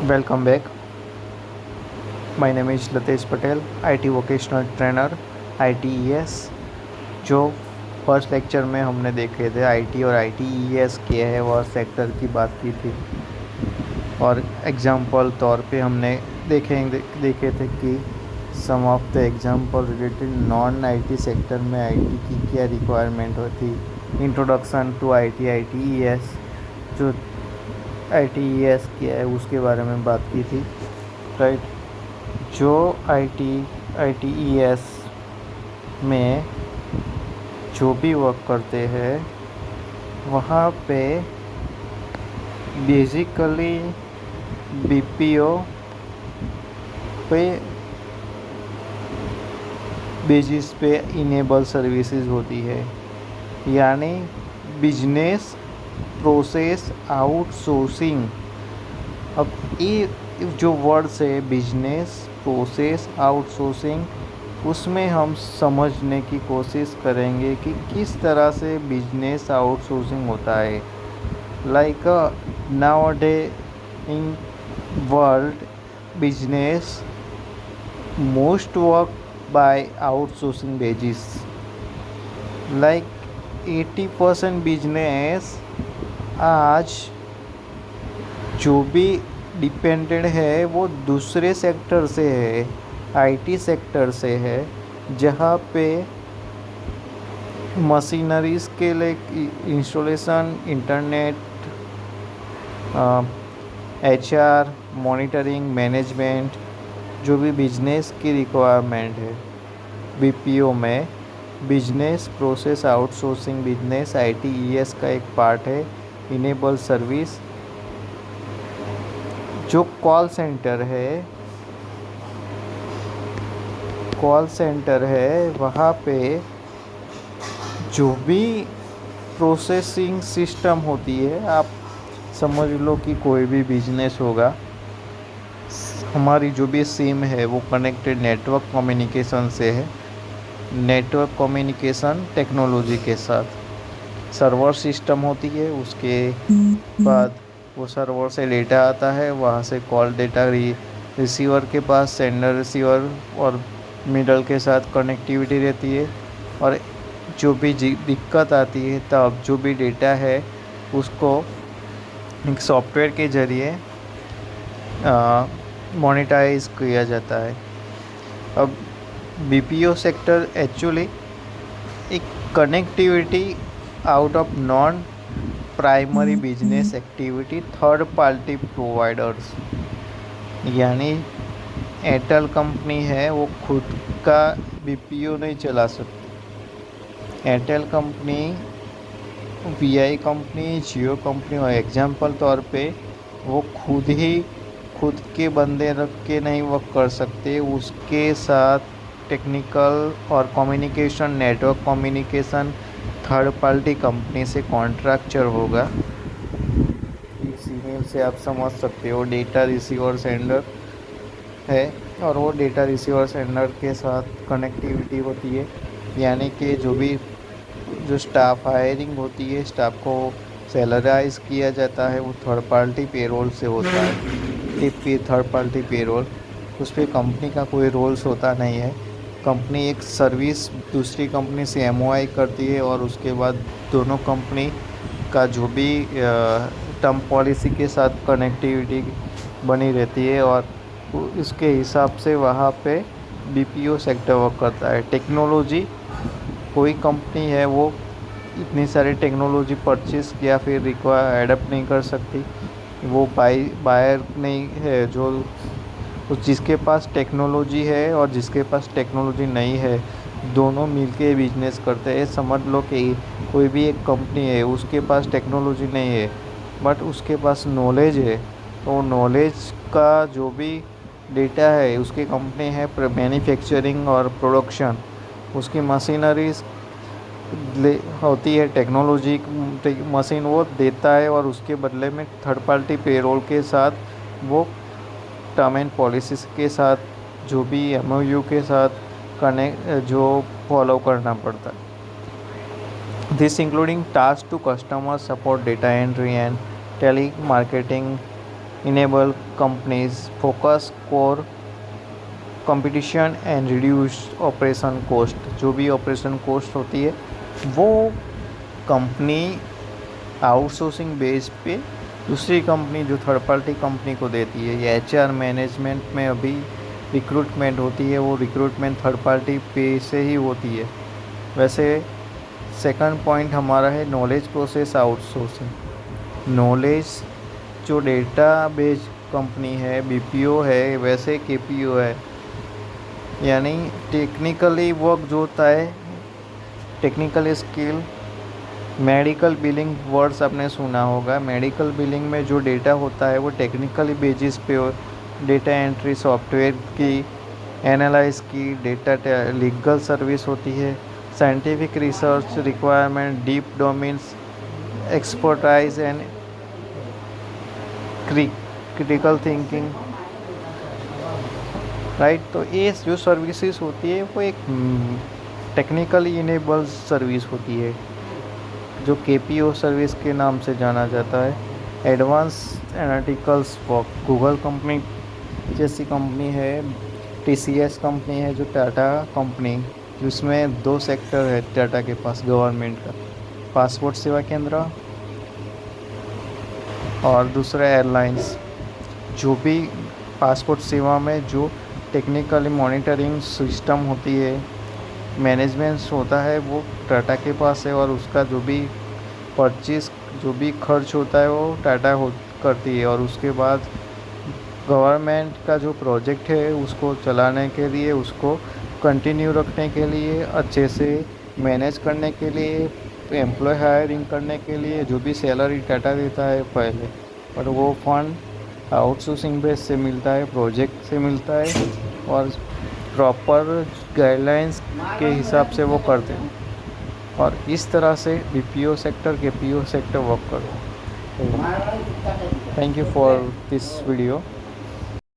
Welcome back. My name is Latesh Patel, IT vocational trainer ITES। जो first lecture में हमने देखे थे IT और ITES क्या है वह सेक्टर की बात की थी, और एग्जाम्पल तौर पे हमने देखे थे कि some of the example related non IT sector में IT की क्या रिक्वायरमेंट होती, इंट्रोडक्शन टू ITES, जो ITES क्या है उसके बारे में बात की थी, राइट। जो ITES में जो भी वर्क करते हैं वहाँ पे बेसिकली BPO पे बेसिस पे इनेबल सर्विसेज होती है, यानी बिजनेस प्रोसेस आउटसोर्सिंग। अब ये जो वर्ड्स है बिजनेस प्रोसेस आउटसोर्सिंग, उसमें हम समझने की कोशिश करेंगे कि किस तरह से बिजनेस आउटसोर्सिंग होता है। Like nowadays in world business most work by outsourcing basis. Like 80% business आज जो भी डिपेंडेंट है वो दूसरे सेक्टर से है, IT सेक्टर से है, जहाँ पे मशीनरीज के लिए installation, internet, HR, monitoring, management, जो भी बिजनेस की रिक्वायरमेंट है BPO में, business process outsourcing business ITES का एक पार्ट है। इनेबल सर्विस जो कॉल सेंटर है वहाँ पे जो भी प्रोसेसिंग सिस्टम होती है, आप समझ लो कि कोई भी बिजनेस होगा, हमारी जो भी सिम है वो कनेक्टेड नेटवर्क कम्युनिकेशन से है, नेटवर्क कम्युनिकेशन टेक्नोलॉजी के साथ सर्वर सिस्टम होती है। उसके बाद वो सर्वर से डेटा आता है, वहाँ से कॉल डेटा रिसीवर के पास, सेंडर रिसीवर और मिडल के साथ कनेक्टिविटी रहती है। और जो भी दिक्कत आती है तब जो भी डेटा है उसको एक सॉफ्टवेयर के ज़रिए मोनेटाइज किया जाता है। अब BPO सेक्टर एक्चुअली एक connectivity out of non primary business activity third party providers, यानी एयरटेल कंपनी है वो खुद का BPO नहीं चला सकती। एयरटेल कंपनी, VI कंपनी, जियो कंपनी और एग्जाम्पल तौर पे वो खुद के बंदे रख के नहीं वर्क कर सकते, उसके साथ टेक्निकल और communication, network communication third party company से कॉन्ट्रैक्चर होगा। इस ईमेल से आप समझ सकते हो डेटा रिसीवर सेंडर है, और वो डेटा रिसीवर सेंडर के साथ कनेक्टिविटी होती है, यानी कि जो स्टाफ हायरिंग होती है, स्टाफ को सैलराइज किया जाता है, वो थर्ड पार्टी पेरोल से होता है। थर्ड पार्टी पेरोल, उस पर कंपनी का कोई रोल्स होता नहीं है। कंपनी एक सर्विस दूसरी कंपनी से MOI करती है, और उसके बाद दोनों कंपनी का जो भी टर्म पॉलिसी के साथ कनेक्टिविटी बनी रहती है, और इसके हिसाब से वहाँ पे BPO सेक्टर वर्क करता है। टेक्नोलॉजी, कोई कंपनी है वो इतनी सारी टेक्नोलॉजी परचेज या फिर रिक्वायर एडप्ट नहीं कर सकती, वो बायर नहीं है। जो जिसके पास टेक्नोलॉजी है और जिसके पास टेक्नोलॉजी नहीं है, दोनों मिलके बिजनेस करते हैं। समझ लो कि कोई भी एक कंपनी है, उसके पास टेक्नोलॉजी नहीं है बट उसके पास नॉलेज है, तो नॉलेज का जो भी डेटा है, उसकी कंपनी है मैन्युफैक्चरिंग और प्रोडक्शन, उसकी मशीनरीज होती है, टेक्नोलॉजी मशीन वो देता है, और उसके बदले में थर्ड पार्टी पेरोल के साथ वो टर्म एंड पॉलिसीज के साथ जो भी MOU के साथ जो फॉलो करना पड़ता है। This including task to customer support, data entry and telemarketing, enable companies focus core competition and reduce operation cost. जो भी ऑपरेशन कॉस्ट होती है वो कंपनी आउटसोर्सिंग बेस पे दूसरी कंपनी जो थर्ड पार्टी कंपनी को देती है। ये HR मैनेजमेंट में अभी रिक्रूटमेंट होती है, वो रिक्रूटमेंट थर्ड पार्टी पे से ही होती है। वैसे सेकंड पॉइंट हमारा है नॉलेज प्रोसेस आउटसोर्सिंग। नॉलेज जो डेटाबेस कंपनी है, BPO है, वैसे KPO है, यानी टेक्निकली वर्क जो होता है, technical skill. Medical billing words आपने सुना होगा। मेडिकल बिलिंग में जो डेटा होता है वो टेक्निकली बेसिस पे डेटा एंट्री सॉफ्टवेयर की एनालाइज की डेटा लीगल सर्विस होती है। Scientific research requirement, deep domains expertise and critical thinking, right. तो ये जो सर्विसेज होती है वो एक टेक्निकली इनेबल सर्विस होती है जो KPO सर्विस के नाम से जाना जाता है। एडवांस एनालिटिकल्स वर्क, गूगल कंपनी जैसी कंपनी है, TCS कंपनी है, जो टाटा कंपनी, जिसमें 2 सेक्टर है टाटा के पास गवर्नमेंट का, पासपोर्ट सेवा केंद्र और दूसरा एयरलाइंस। जो भी पासपोर्ट सेवा में जो टेक्निकली मॉनिटरिंग सिस्टम होती है, मैनेजमेंट होता है, वो टाटा के पास है। और उसका जो भी परचेज, जो भी खर्च होता है वो टाटा करती है। और उसके बाद गवर्नमेंट का जो प्रोजेक्ट है उसको चलाने के लिए, उसको कंटिन्यू रखने के लिए, अच्छे से मैनेज करने के लिए, एम्प्लॉय हायरिंग करने के लिए जो भी सैलरी टाटा देता है पहले, और वो फंड आउटसोर्सिंग बेस से मिलता है, प्रोजेक्ट से मिलता है, और प्रॉपर गाइडलाइंस के हिसाब से वो करते हैं। और इस तरह से BPO sector KPO sector work करते हैं। Thank you for this video.